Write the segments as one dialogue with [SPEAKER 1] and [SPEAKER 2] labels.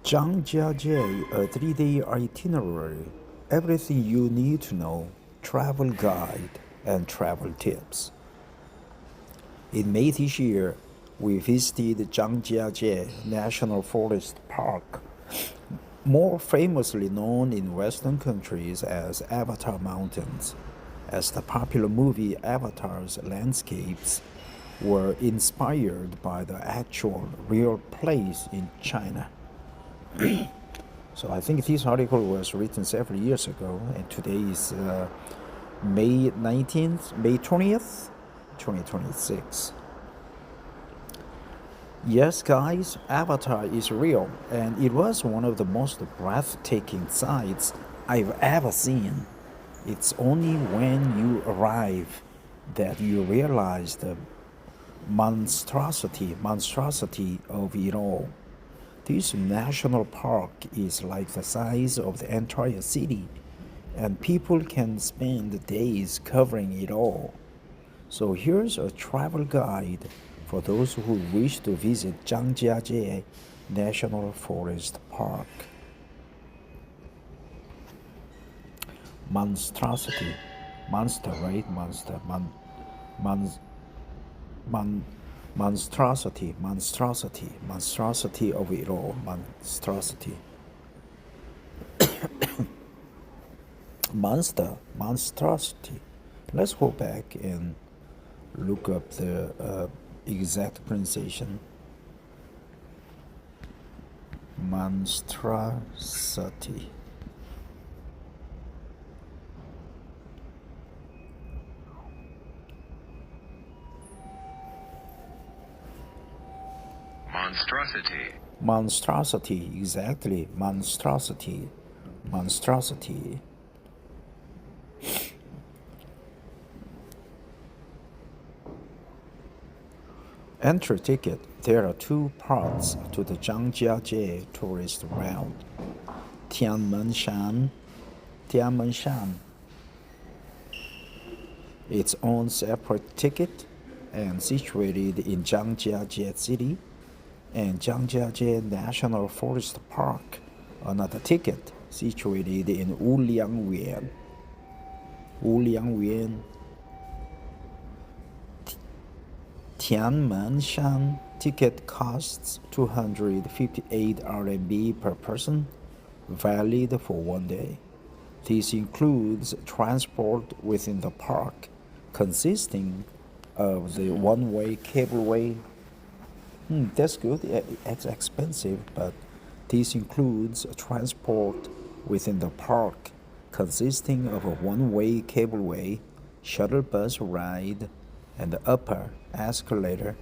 [SPEAKER 1] Zhangjiajie, a 3-day itinerary, everything you need to know, travel guide, and travel tips. In May this year, we visited Zhangjiajie National Forest Park, more famously known in Western countries as Avatar Mountains, as the popular movie Avatar's landscapes were inspired by the actual real place in China. So I think this article was written several years ago, and today is May 19th, May 20th, 2026. Yes, guys, Avatar is real, and it was one of the most breathtaking sights I've ever seen. It's only when you arrive that you realize the monstrosity of it all. This national park is like the size of the entire city, and people can spend days covering it all. So here's a travel guide for those who wish to visit Zhangjiajie National Forest Park. Monstrosity, monster, right? Monster, monstrosity of it all, monstrosity. Monstrosity. Let's go back and look up the exact pronunciation. Monstrosity. Monstrosity, exactly. Monstrosity. Entry ticket. There are two parts to the Zhangjiajie tourist route. Tianmenshan, its own separate ticket and situated in Zhangjiajie City, and Zhangjiajie National Forest Park, another ticket situated in Wuliangyuan. Tianmenshan ticket costs 258 RMB per person, valid for 1 day. This includes transport within the park, consisting of the one-way cableway. That's good. It's expensive, but this includes transport within the park, consisting of a one-way cableway, shuttle bus ride, and the upper escalator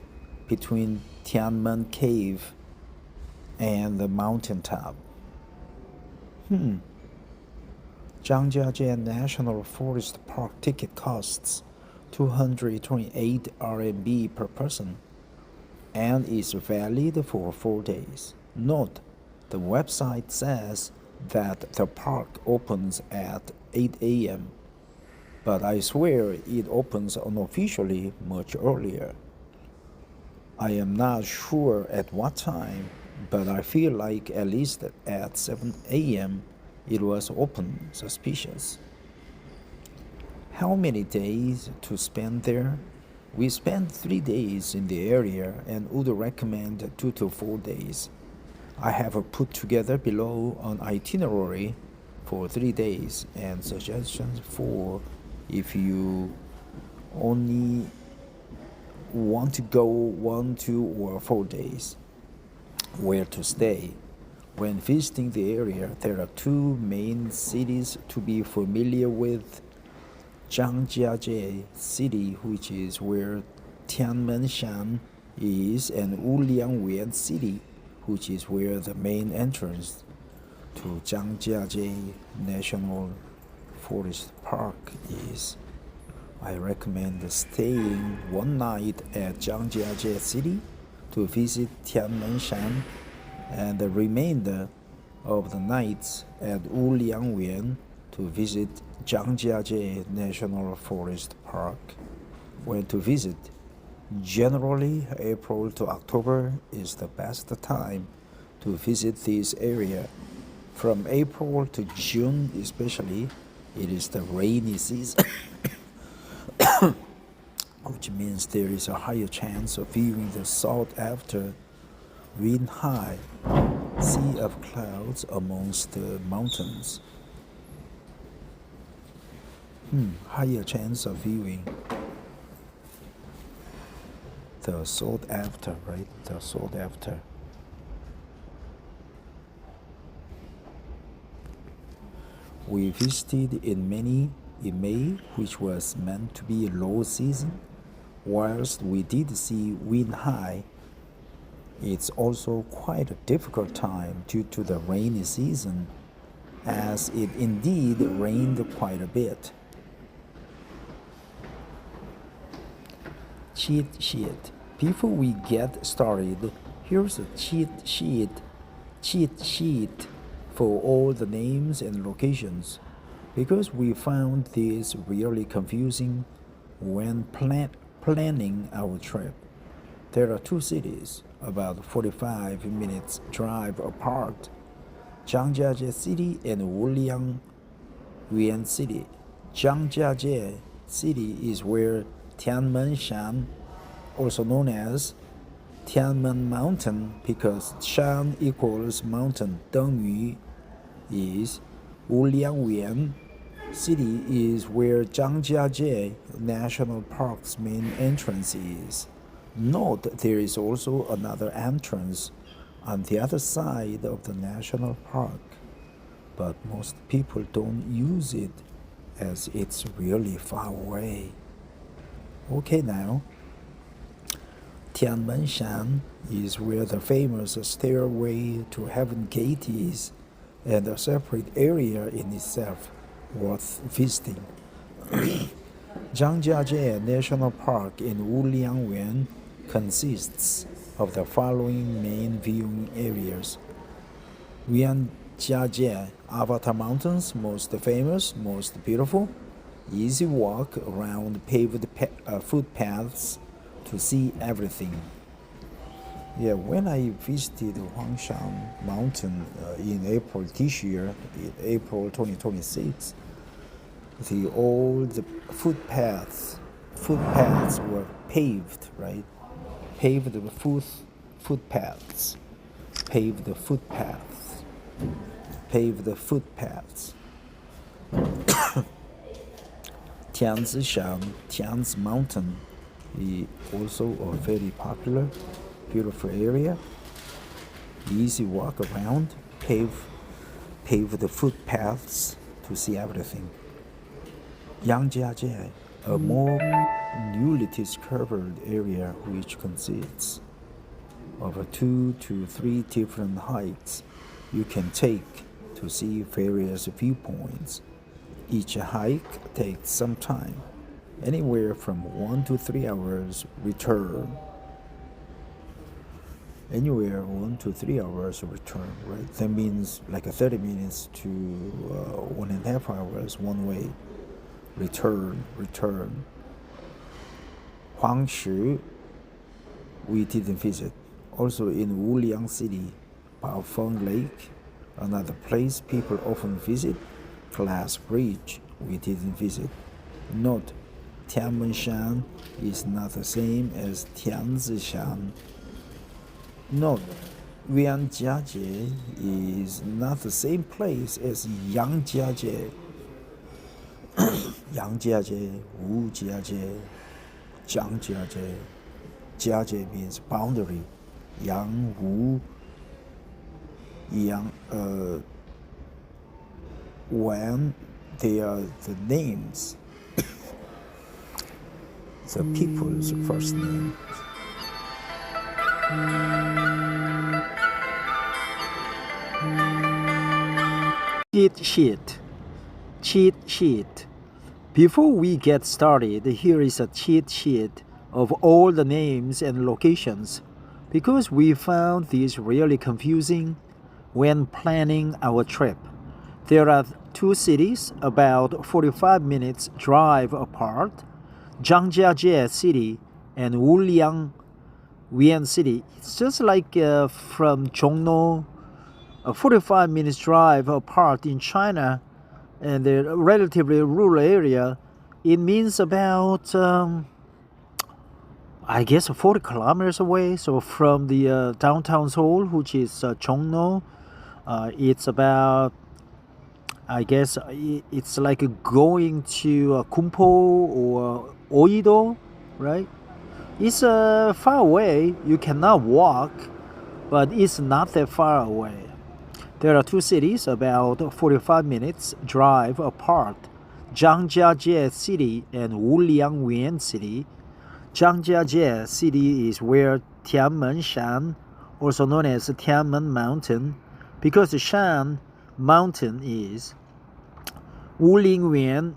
[SPEAKER 1] between Tianmen Cave and the mountaintop. Zhangjiajie National Forest Park ticket costs 228 RMB per person and is valid for 4 days. Note, the website says that the park opens at 8 a.m., but I swear it opens unofficially much earlier. I am not sure at what time, but I feel like at least at 7 a.m. it was open. Suspicious. How many days to spend there? We spent 3 days in the area and would recommend 2 to 4 days. I have put together below an itinerary for 3 days and suggestions for if you only want to go 1, 2, or 4 days. Where to stay? When visiting the area, there are two main cities to be familiar with. Zhangjiajie City, which is where Tianmenshan is, and Wuliangyuan City, which is where the main entrance to Zhangjiajie National Forest Park is. I recommend staying 1 night at Zhangjiajie City to visit Tianmenshan, and the remainder of the nights at Wuliangyuan to visit Zhangjiajie National Forest Park. When to visit? Generally, April to October is the best time to visit this area. From April to June especially, it is the rainy season, which means there is a higher chance of viewing the sought-after yunhai, sea of clouds amongst the mountains. Higher chance of viewing the sought-after, right? The sought-after. We visited in May, which was meant to be a low season. Whilst we did see wind high, it's also quite a difficult time due to the rainy season, as it indeed rained quite a bit. Cheat sheet. Before we get started, here's a cheat sheet for all the names and locations, because we found this really confusing when planning our trip. There are two cities about 45 minutes drive apart, Zhangjiajie City and Wuliangyuan City. Zhangjiajie City is where Tianmenshan, also known as Tianmen Mountain, because Shan equals mountain, Dengyu is Wuliangyuan City is where Zhangjiajie National Park's main entrance is. Note there is also another entrance on the other side of the national park, but most people don't use it as it's really far away. Okay, now, Tianmenshan is where the famous Stairway to Heaven gate is, and a separate area in itself worth visiting. Zhangjiajie National Park in Wuliangyuan consists of the following main viewing areas. Yunhai, Avatar Mountains, most famous, most beautiful. Easy walk around paved footpaths to see everything. Yeah, when I visited Huangshan Mountain in April this year, in April 2026, all the footpaths were paved, right? Paved footpaths. Tianzi Mountain is also a very popular, beautiful area. Easy walk around, paved footpaths to see everything. Zhangjiajie, a more newly discovered area which consists of 2 to 3 different hikes you can take to see various viewpoints. Each hike takes some time, anywhere from 1 to 3 hours return. Right? That means like 30 minutes to 1.5 hours one way. Return. Huangshi, we didn't visit. Also in Wuliang City, Baofeng Lake, another place people often visit. Glass Bridge, we didn't visit. Note, Tianmenshan is not the same as Tianzishan. Note, Yunhai is not the same place as Yangjiajie. Yangjiajie, Wujiajie, Zhangjiajie. Jiajie means boundary. When they are the names, the people's first name. Cheat sheet. Before we get started, here is a cheat sheet of all the names and locations, because we found this really confusing when planning our trip. There are two cities about 45 minutes drive apart, Zhangjiajie City and Wuliangyuan Wuhan City. It's just like from Zhongno, a 45 minutes drive apart in China, and a relatively rural area. It means about I guess 40 kilometers away. So from the downtown Seoul, which is Chongno, it's about, I guess it's like going to Kumpo or Oido, right? It's far away. You cannot walk, but it's not that far away. There are two cities about 45 minutes drive apart, Zhangjiajie City and Wuliangyan City. Zhangjiajie City is where Tianmen Shan, also known as Tianmen Mountain, because the Shan Mountain is. Wuliangyan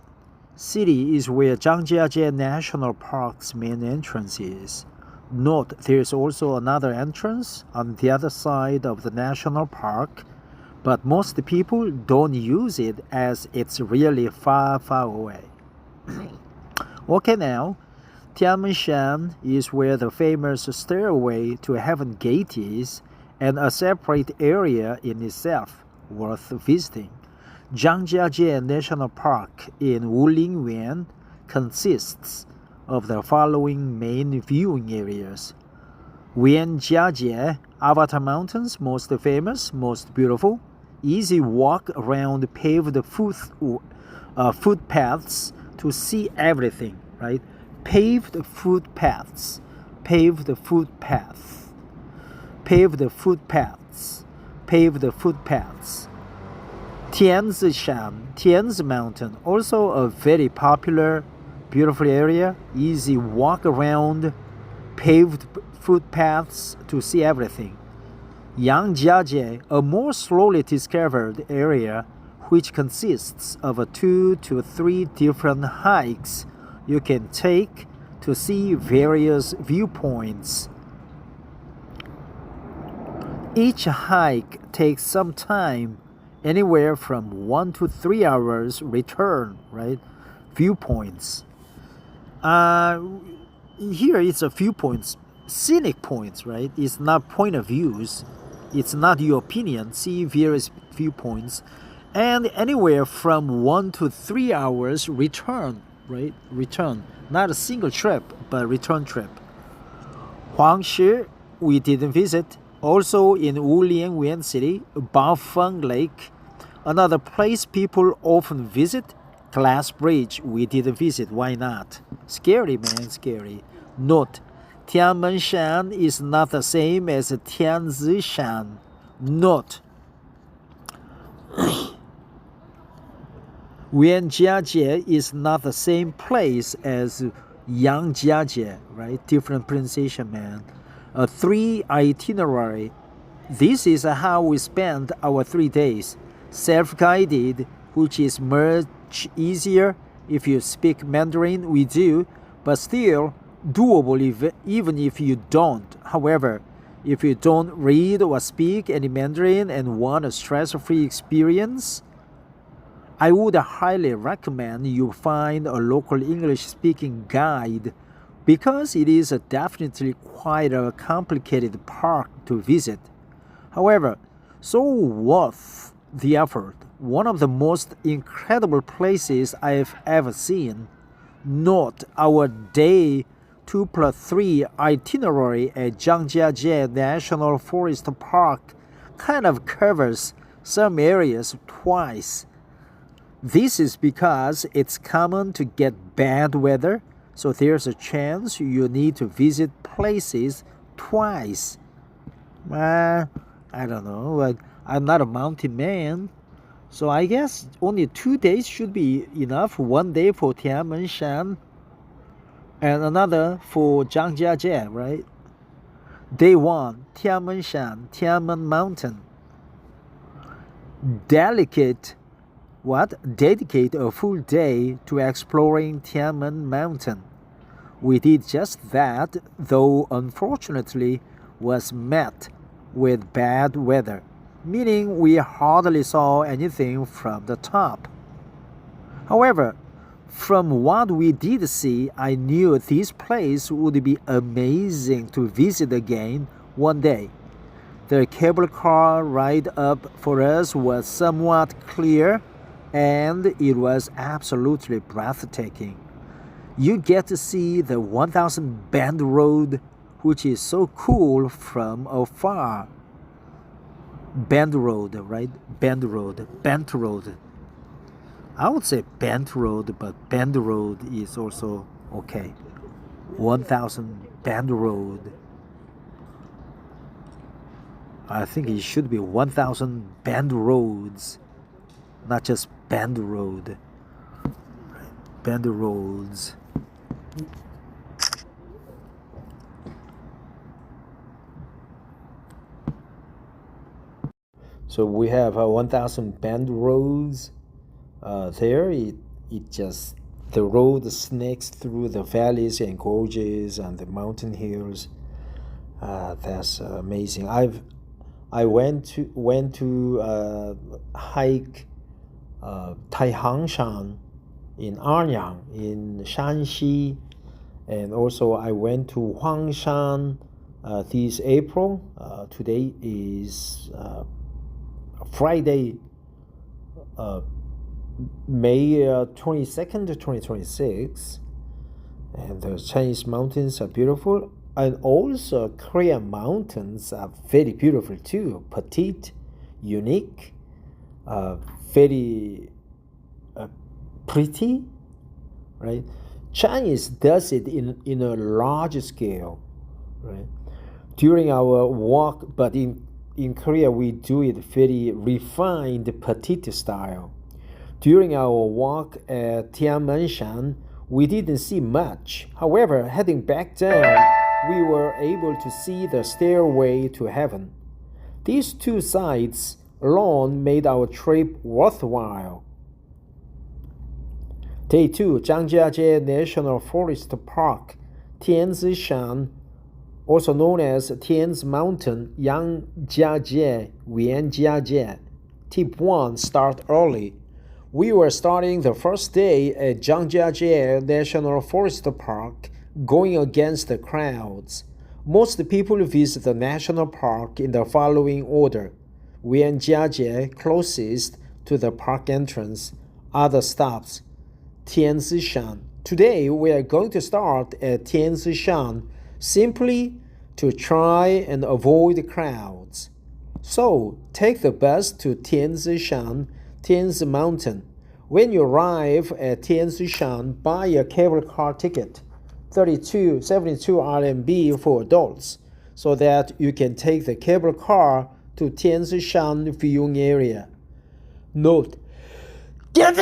[SPEAKER 1] City is where Zhangjiajie National Park's main entrance is. Note, there is also another entrance on the other side of the national park, but most people don't use it as it's really far, far away. Okay, now, Tianmenshan is where the famous Stairway to Heaven Gate is, and a separate area in itself worth visiting. Zhangjiajie National Park in Wulingyuan consists of the following main viewing areas. Yunhai, Avatar Mountains, most famous, most beautiful. Easy walk around paved footpaths to see everything, right? Paved footpaths, paved footpaths, paved footpaths, paved footpaths. Tianzishan, Tianzi Mountain, also a very popular, beautiful area. Easy walk around paved footpaths to see everything. Zhangjiajie, a more slowly discovered area which consists of 2 to 3 different hikes you can take to see various viewpoints. Each hike takes some time, anywhere from 1 to 3 hours return, right? Viewpoints. Here it's a viewpoints, scenic points, right? It's not point of views. It's not your opinion. See various viewpoints. And anywhere from 1 to 3 hours return, right? Return. Not a single trip, but return trip. Huangshi, we didn't visit. Also in Wuliangyan City, Baofeng Lake. Another place people often visit, Glass Bridge, we didn't visit. Why not? Scary, man, scary. Note, Tianmenshan is not the same as Tianzishan. Note, Yunhai is not the same place as Zhangjiajie, right? Different pronunciation, man. A 3 itinerary. This is how we spend our 3 days. Self-guided, which is much easier if you speak Mandarin, we do, but still doable even if you don't. However, if you don't read or speak any Mandarin and want a stress-free experience, I would highly recommend you find a local English-speaking guide, because it is definitely quite a complicated park to visit. However, so worth the effort. One of the most incredible places I've ever seen. Note, our day 2+3 itinerary at Zhangjiajie National Forest Park kind of covers some areas twice. This is because it's common to get bad weather, so there's a chance you need to visit places twice. I don't know. I'm not a mountain man, so I guess only 2 days should be enough. 1 day for Tianmenshan and another for Zhangjiajie, right? Day 1, Tianmenshan, Tianmen Mountain. Dedicate a full day to exploring Tianmen Mountain. We did just that, though unfortunately was met with bad weather, meaning we hardly saw anything from the top. However, From what we did see, I knew this place would be amazing to visit again one day. The cable car ride up for us was somewhat clear, and it was absolutely breathtaking. You get to see the 1000 Bend Road, which is so cool from afar. Bend Road, right? Bend Road, Bent Road. I would say Bent Road, but Bend Road is also okay. 1000 Bend Road. I think it should be 1000 Bend Roads, not just Bend Road. Bend Roads. So we have 1000 Bend Roads. There, it just the road snakes through the valleys and gorges and the mountain hills. That's amazing. I went to hike Taihangshan in Anyang in Shanxi, and also I went to Huangshan this April. Today is Friday, May 22nd, 2026, and the Chinese mountains are beautiful, and also Korean mountains are very beautiful too. Petite, unique, very pretty, right? Chinese does it in a large scale, right? During our walk, but in Korea we do it very refined petite style. During our walk at Tianmenshan, we didn't see much. However, heading back down, we were able to see the stairway to heaven. These two sights alone made our trip worthwhile. Day 2, Zhangjiajie National Forest Park, Tianzishan, also known as Tian's Mountain, Yangjiajie, Yunhai. Tip 1, start early. We were starting the first day at Zhangjiajie National Forest Park, going against the crowds. Most people visit the national park in the following order. Yunhai closest to the park entrance. Other stops. Tianzishan. Today we are going to start at Tianzishan simply to try and avoid crowds. So take the bus to Tianzishan, Tian's Mountain. When you arrive at Tianzishan, buy a cable car ticket, 72 RMB for adults, so that you can take the cable car to Tianzishan viewing area. Note, get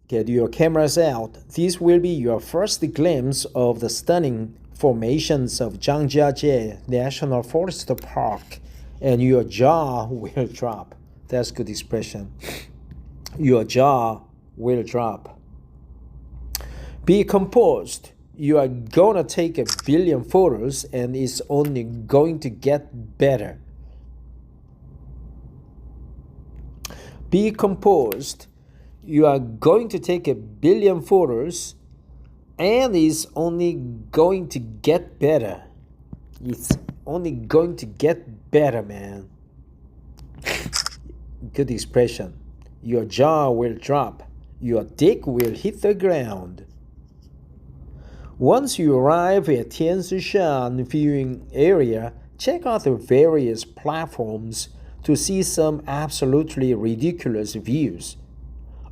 [SPEAKER 1] your cameras out. This will be your first glimpse of the stunning formations of Zhangjiajie National Forest Park, and your jaw will drop. That's good expression. Your jaw will drop. Be composed. You are gonna take 1 billion photos, and it's only going to get better. Be composed. You are going to take 1 billion photos, and it's only going to get better. It's only going to get better, man. Good expression. Your jaw will drop. Your dick will hit the ground. Once you arrive at Tianzishan viewing area, check out the various platforms to see some absolutely ridiculous views.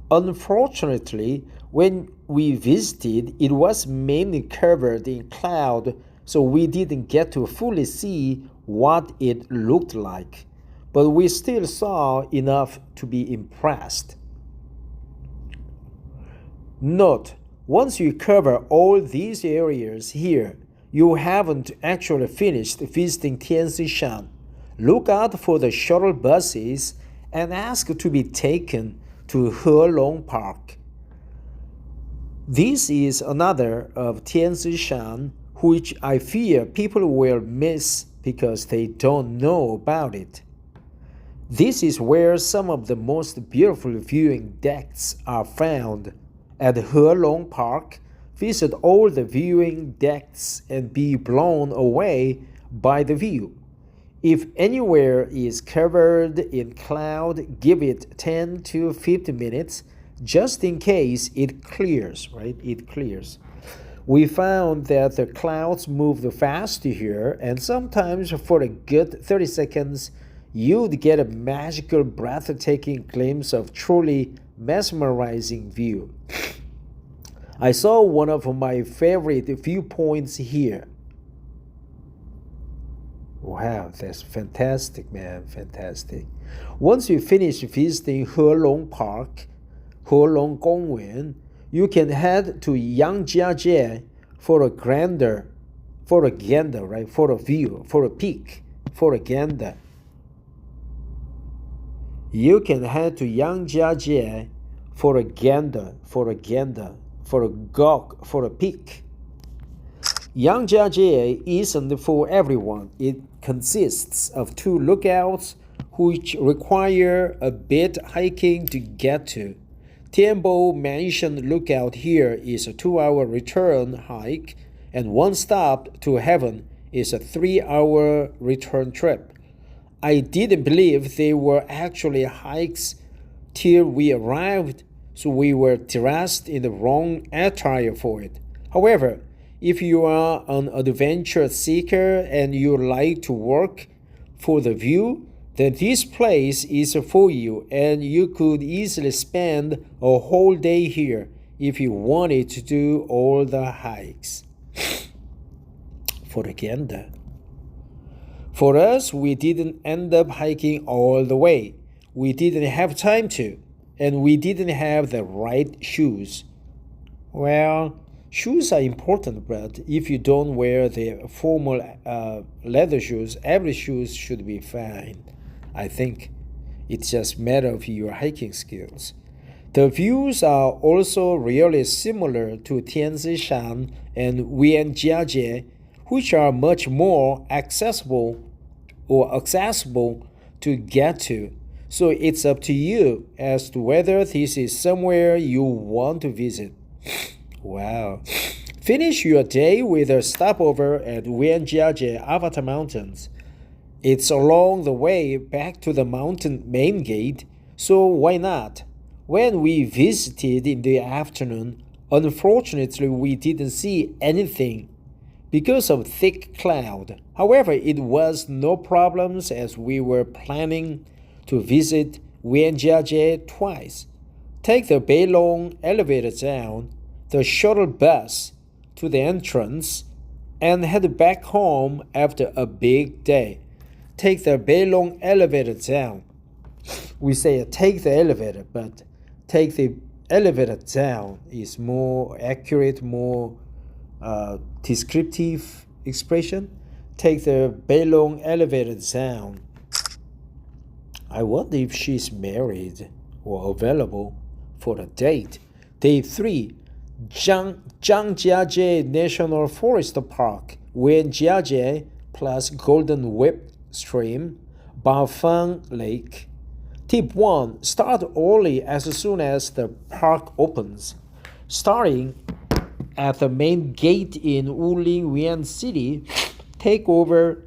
[SPEAKER 1] Unfortunately, when we visited, it was mainly covered in cloud, so we didn't get to fully see what it looked like. But we still saw enough to be impressed. Note, once you cover all these areas here, you haven't actually finished visiting Tianzishan. Look out for the shuttle buses and ask to be taken to Helong Park. This is another of Tianzishan which I fear people will miss because they don't know about it. This is where some of the most beautiful viewing decks are found, At Helong Park, visit all the viewing decks and be blown away by the view. If anywhere is covered in cloud, give it 10 to 15 minutes just in case it clears, right? It clears. We found that the clouds moved fast here, and sometimes for a good 30 seconds, you'd get a magical, breathtaking glimpse of truly mesmerizing view. I saw one of my favorite viewpoints here. Wow, that's fantastic, man, fantastic. Once you finish visiting Helong Park, Helong Gongwen, you can head to Zhangjiajie for a gander, right? For a view, for a peek, for a gander. You can head to Zhangjiajie for a gander, for a gawk, for a peek. Zhangjiajie isn't for everyone. It consists of 2 lookouts which require a bit hiking to get to. Tianbo mentioned lookout here is a 2-hour return hike, and one stop to heaven is a 3-hour return trip. I didn't believe they were actually hikes till we arrived, so we were dressed in the wrong attire for it. However, if you are an adventure seeker and you like to work for the view, then this place is for you, and you could easily spend a whole day here if you wanted to do all the hikes. For the gander. For us, we didn't end up hiking all the way. We didn't have time to, and we didn't have the right shoes. Well, shoes are important, but if you don't wear the formal leather shoes, every shoes should be fine. I think it's just a matter of your hiking skills. The views are also really similar to Tianzishan and Yunhai, which are much more accessible to get to. So it's up to you as to whether this is somewhere you want to visit. Wow. Finish your day with a stopover at Zhangjiajie Avatar Mountains. It's along the way back to the mountain main gate, so why not? When we visited in the afternoon, unfortunately we didn't see anything because of thick cloud. However, it was no problems as we were planning to visit Zhangjiajie twice. Take the Beilong elevator down, the shuttle bus to the entrance, and head back home after a big day. Take the Beilong elevator down. We say take the elevator, but take the elevator down is more accurate, more descriptive expression. Take the Beilong elevator down. I wonder if she's married or available for a date. Day 3, Zhangjiajie National Forest Park, Zhangjiajie plus Golden Whip Stream, Bafang Lake. Tip 1. Start early as soon as the park opens. Starting at the main gate in Wulin City, take one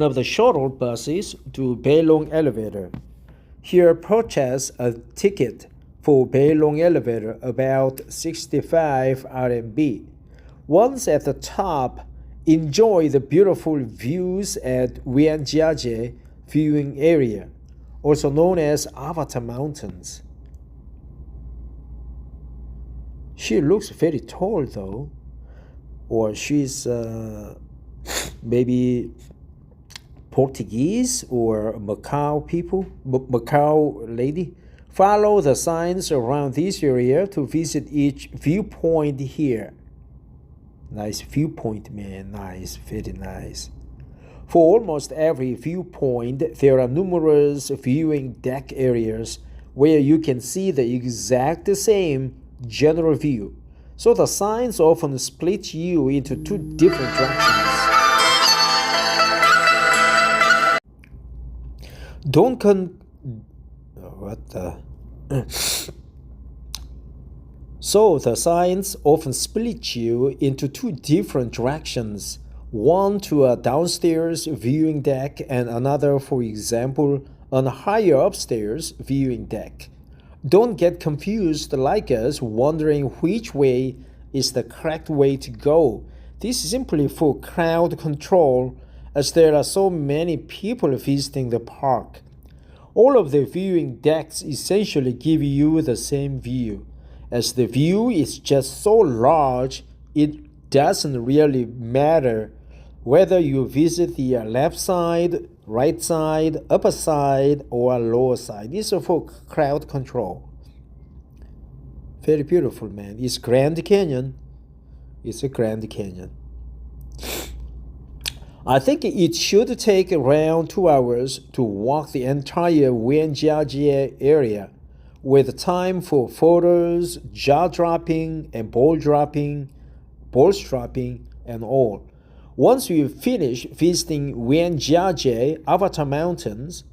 [SPEAKER 1] of the shuttle buses to Beilong Elevator. Here purchase a ticket for Beilong Elevator, about 65 RMB. Once at the top, enjoy the beautiful views at Zhangjiajie viewing area, also known as Avatar Mountains. She looks very tall though, or she's maybe Portuguese or Macau lady. Follow the signs around this area to visit each viewpoint here. Nice viewpoint, man. Nice, very nice. For almost every viewpoint, there are numerous viewing deck areas where you can see the exact same general view. So the signs often split you into 2 different directions. So the signs often split you into two different directions, one to a downstairs viewing deck and another, for example, on a higher upstairs viewing deck. Don't get confused like us, wondering which way is the correct way to go. This is simply for crowd control, as there are so many people visiting the park. All of the viewing decks essentially give you the same view. As the view is just so large, it doesn't really matter whether you visit the left side, right side, upper side, or lower side. This is for crowd control. Very beautiful, man. It's Grand Canyon. It's a Grand Canyon. I think it should take around 2 hours to walk the entire Zhangjiajie area, with time for photos, jaw-dropping, and ball-dropping, ball-strapping, and all. Once you finish visiting Yunhai Avatar Mountains,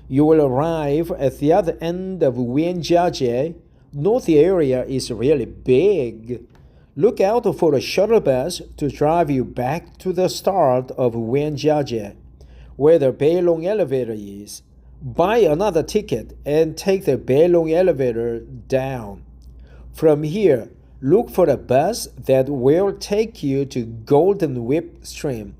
[SPEAKER 1] you will arrive at the other end of Zhangjiajie. Note the area is really big. Look out for a shuttle bus to drive you back to the start of Zhangjiajie, where the Beilong elevator is. Buy another ticket and take the Beilong elevator down. From here, look for a bus that will take you to Golden Whip Stream.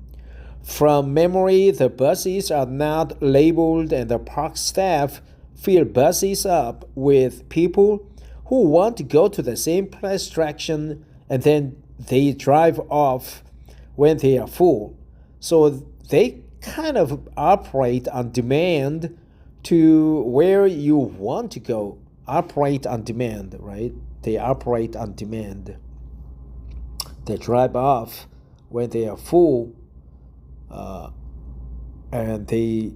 [SPEAKER 1] From memory, the buses are not labeled and the park staff fill buses up with people who want to go to the same place direction, and then they drive off when they are full. So they kind of operate on demand to where you want to go. Operate on demand, right? They operate on demand. They drive off when they are full, and they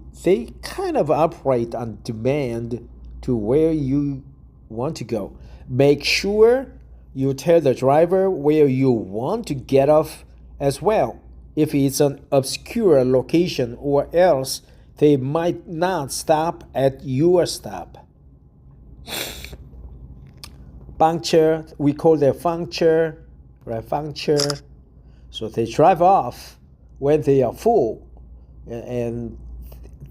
[SPEAKER 1] kind of operate on demand to where you want to go. Make sure you tell the driver where you want to get off as well, if it's an obscure location, or else they might not stop at your stop. Puncture, we call that puncture, right? Puncture. So they drive off when they are full, and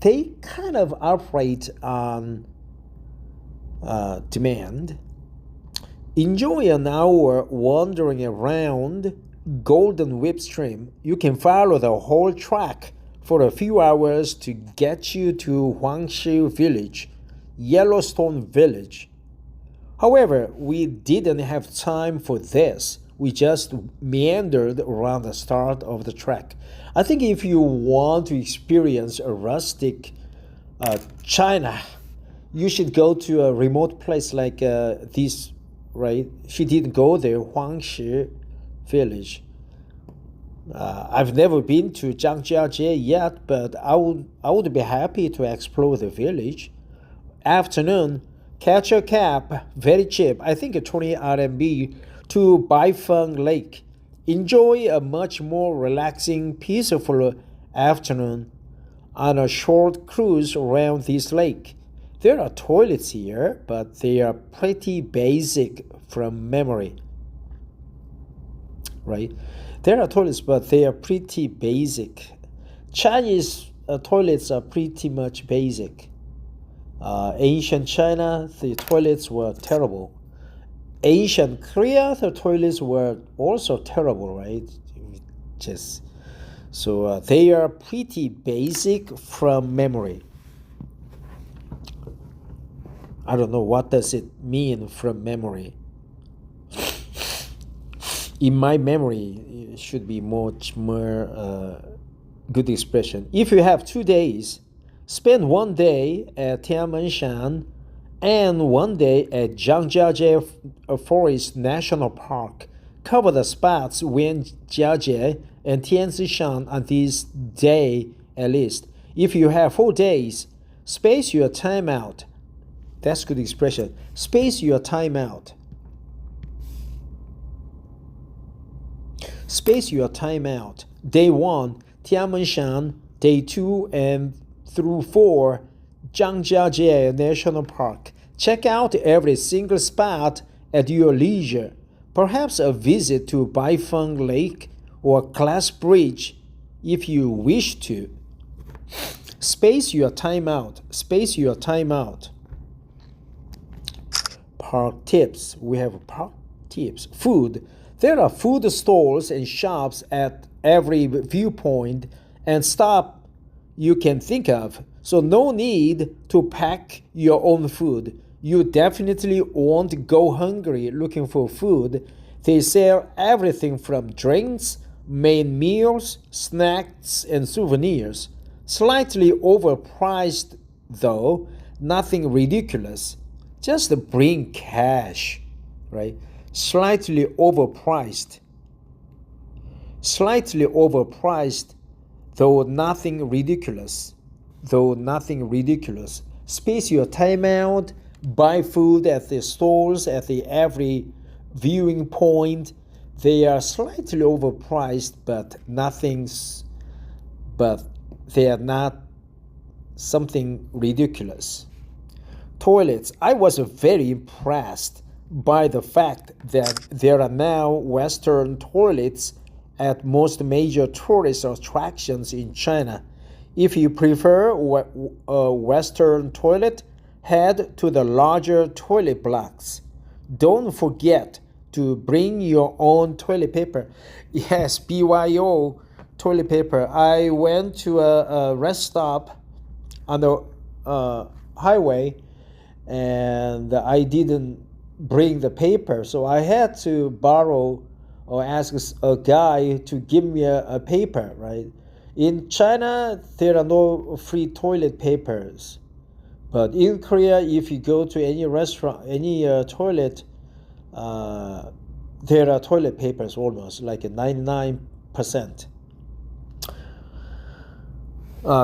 [SPEAKER 1] they kind of operate on demand. Enjoy an hour wandering around Golden Whip Stream. You can follow the whole track for a few hours to get you to Huangshi Village, Yellowstone Village. However, we didn't have time for this. We just meandered around the start of the track. I think if you want to experience a rustic China, you should go to a remote place like this, right? She didn't go there, Huangshi Village. I've never been to Zhangjiajie yet, but I would be happy to explore the village. Afternoon, catch a cab, very cheap, I think 20 RMB, to Baifeng Lake. Enjoy a much more relaxing, peaceful afternoon on a short cruise around this lake. There are toilets here, but they are pretty basic from memory. Right? There are toilets, but they are pretty basic. Chinese toilets are pretty much basic. Ancient China, the toilets were terrible. Ancient Korea, the toilets were also terrible, right? So they are pretty basic from memory. I don't know, what does it mean from memory? In my memory, it should be much more good expression. If you have 2 days, spend 1 day at Tianmenshan and 1 day at Zhangjiajie Forest National Park. Cover the spots Yunhai and Tianzishan on this day at least. If you have 4 days, space your time out. That's good expression. Space your time out. Space your time out. Day 1, Tianmenshan. Day 2 and through 4, Zhangjiajie National Park. Check out every single spot at your leisure, perhaps a visit to Baifeng Lake or Glass Bridge if you wish to. Space your time out. Space your time out. Park tips. We have park tips. Food. There are food stalls and shops at every viewpoint and stop you can think of. So no need to pack your own food. You definitely won't go hungry looking for food. They sell everything from drinks, main meals, snacks, and souvenirs. Slightly overpriced though, nothing ridiculous. Just bring cash, right? Slightly overpriced. Slightly overpriced, though nothing ridiculous. Though nothing ridiculous. Space your time out, buy food at the stores at the every viewing point. They are slightly overpriced, but they are not something ridiculous. Toilets. I was very impressed by the fact that there are now Western toilets at most major tourist attractions in China. If you prefer a Western toilet, head to the larger toilet blocks. Don't forget to bring your own toilet paper. Yes, BYO toilet paper. I went to a rest stop on the highway and I didn't bring the paper, so I had to borrow or ask a guy to give me a paper, right? In China, there are no free toilet papers. But in Korea, if you go to any restaurant, any toilet, there are toilet papers almost, like 99%.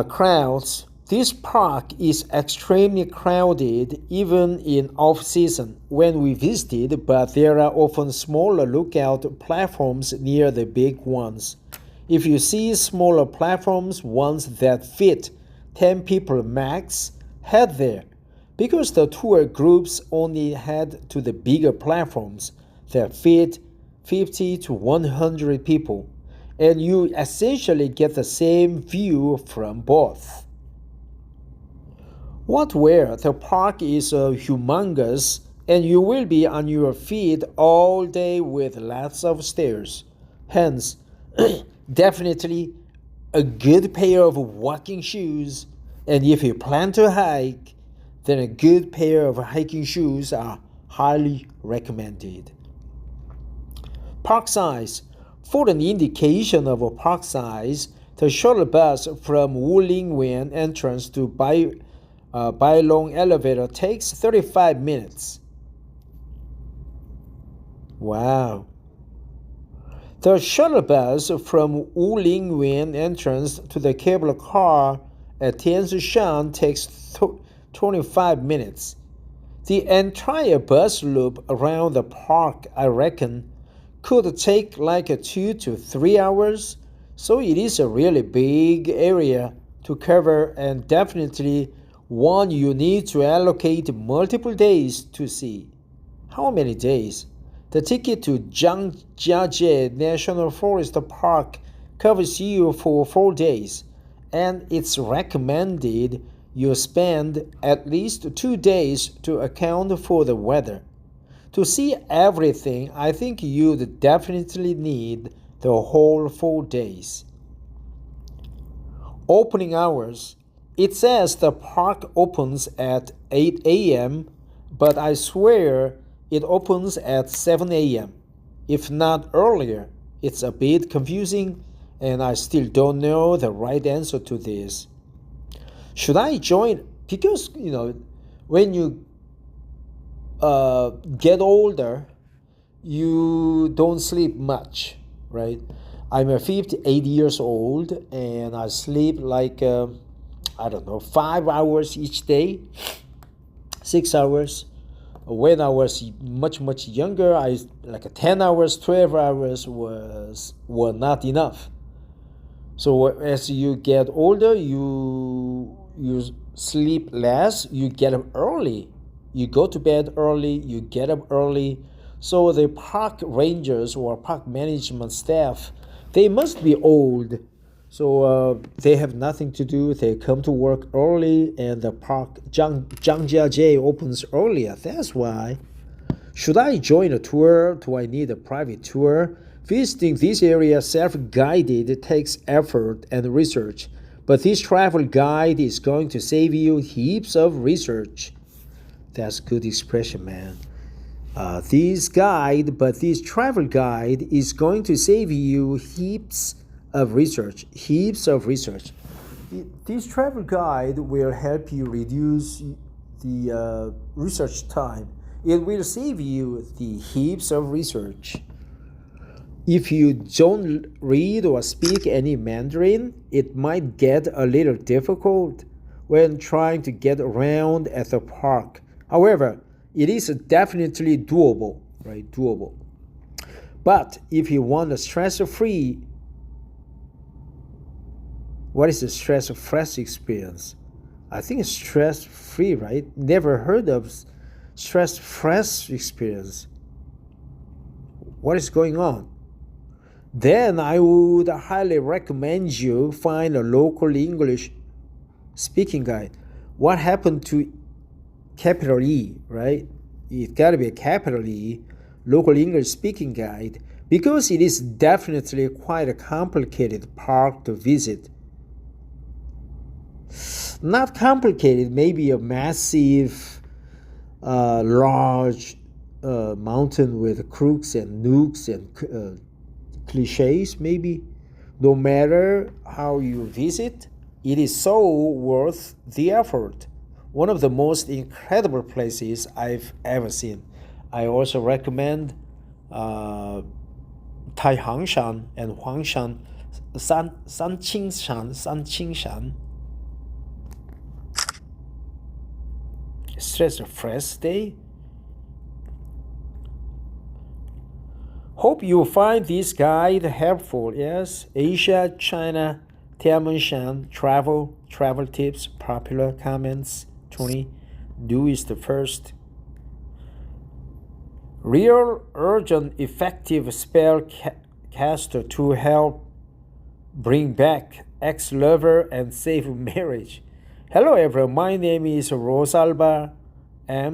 [SPEAKER 1] Crowds. This park is extremely crowded even in off-season when we visited, but there are often smaller lookout platforms near the big ones. If you see smaller platforms, ones that fit 10 people max, head there, because the tour groups only head to the bigger platforms that fit 50 to 100 people, and you essentially get the same view from both. Where the park is humongous, and you will be on your feet all day with lots of stairs. Hence, definitely a good pair of walking shoes, and if you plan to hike, then a good pair of hiking shoes are highly recommended. Park size. For an indication of a park size, the shuttle bus from Wulingwen entrance to Bailong elevator takes 35 minutes. Wow. The shuttle bus from Wulingwen entrance to the cable car at Tianshan takes 25 minutes. The entire bus loop around the park, I reckon, could take like 2 to 3 hours, so it is a really big area to cover and definitely one you need to allocate multiple days to see. How many days? The ticket to Zhangjiajie National Forest Park covers you for 4 days, and it's recommended you spend at least 2 days to account for the weather. To see everything, I think you'd definitely need the whole 4 days. Opening hours. It says the park opens at 8 a.m., but I swear it opens at 7 a.m. If not earlier. It's a bit confusing, and I still don't know the right answer to this. Should I join? Because, when you get older, you don't sleep much, right? I'm 58 years old, and I sleep like 5 hours each day, 6 hours. When I was much younger, I like 10 hours, 12 hours were not enough. So as you get older, you sleep less, you get up early. You go to bed early, you get up early. So the park rangers or park management staff, they must be old. So they have nothing to do. They come to work early, and the park zhangjiajie opens earlier. That's why. Should I join a tour? Do I need a private tour? Visiting this area self-guided takes effort and research, but this travel guide is going to save you heaps of research. That's good expression, man. This travel guide is going to save you heaps of research. Heaps of research. This travel guide will help you reduce the research time. It will save you the heaps of research. If you don't read or speak any Mandarin, it might get a little difficult when trying to get around at the park. However, it is definitely doable, right? Doable. But if you want a stress-free, what is a stress-free experience? I think it's stress-free, right? Never heard of stress-free experience. What is going on? Then I would highly recommend you find a local English speaking guide. What happened to capital E, right? It got to be a capital E, local English speaking guide, because it is definitely quite a complicated park to visit. Not complicated, maybe a massive, large mountain with crooks and nooks and cliches, maybe. No matter how you visit, it is so worth the effort. One of the most incredible places I've ever seen. I also recommend Taihangshan and Huangshan, Sanqingshan. Stress-free day. Hope you find this guide helpful. Yes, Asia, China, Tianmenshan, travel tips, popular comments. 20. Do is the first. Real, urgent, effective spell caster to help bring back ex-lover and save marriage. Hello everyone, my name is Rosalba.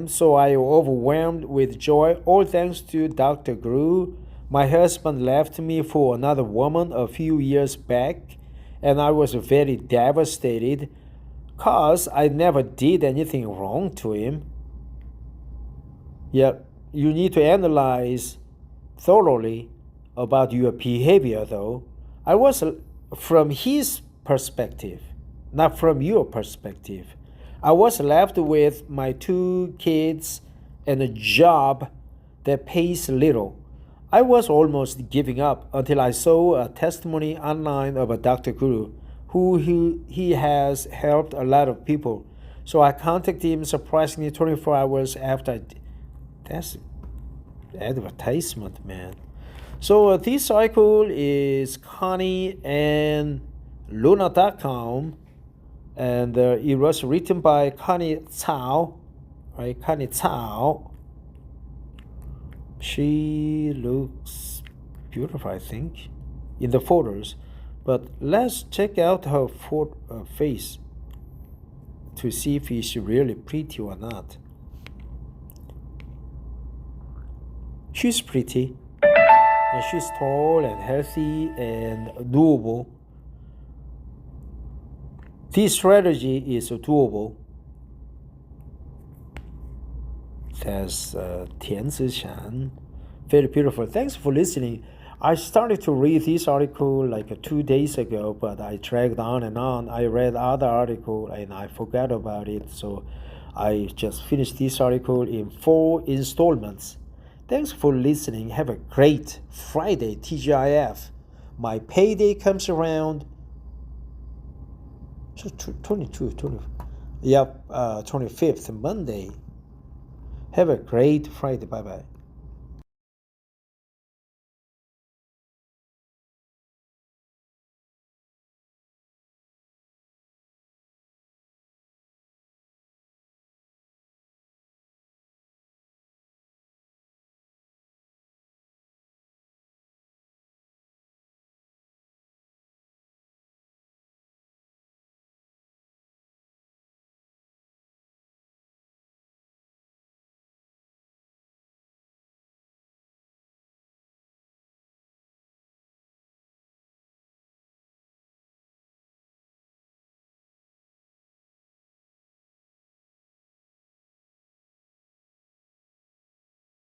[SPEAKER 1] So I am overwhelmed with joy, all thanks to Dr. Guru. My husband left me for another woman a few years back, and I was very devastated because I never did anything wrong to him. Yet, you need to analyze thoroughly about your behavior, though. I was from his perspective, not from your perspective. I was left with my 2 kids and a job that pays little. I was almost giving up until I saw a testimony online of a Dr. Guru who he has helped a lot of people. So I contacted him surprisingly 24 hours after. That's advertisement, man. So this article is Connie and Luna.com, and it was written by Connie Cao, right? Connie Cao. She looks beautiful, I think, in the photos. But let's check out her face to see if she's really pretty or not. She's pretty, and she's tall and healthy and doable. This strategy is doable. Says Tian Zishan. Very beautiful. Thanks for listening. I started to read this article like 2 days ago, but I dragged on and on. I read other article and I forgot about it, so I just finished this article in 4 installments. Thanks for listening. Have a great Friday, TGIF. My payday comes around. 25th, Monday. Have a great Friday. Bye-bye.